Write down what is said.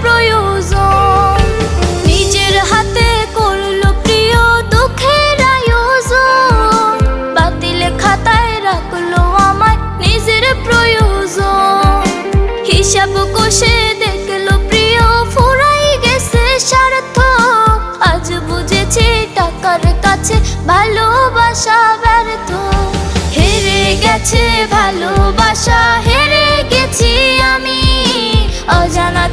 প্রয়োজন। নিজের হাতে করলো প্রিয় দুঃখের আয়োজন, বাতিলে খাতায় রাখলো আমায় নিজের প্রয়োজন। হিসাব কষে দেখলো প্রিয় ফুরাই গেছে স্বার্থ, আজ বুঝেছি টাকার কাছে ভালোবাসা ব্যর্থ। হেরে গেছে ভালোবাসা, হেরে গেছি আমি অজানা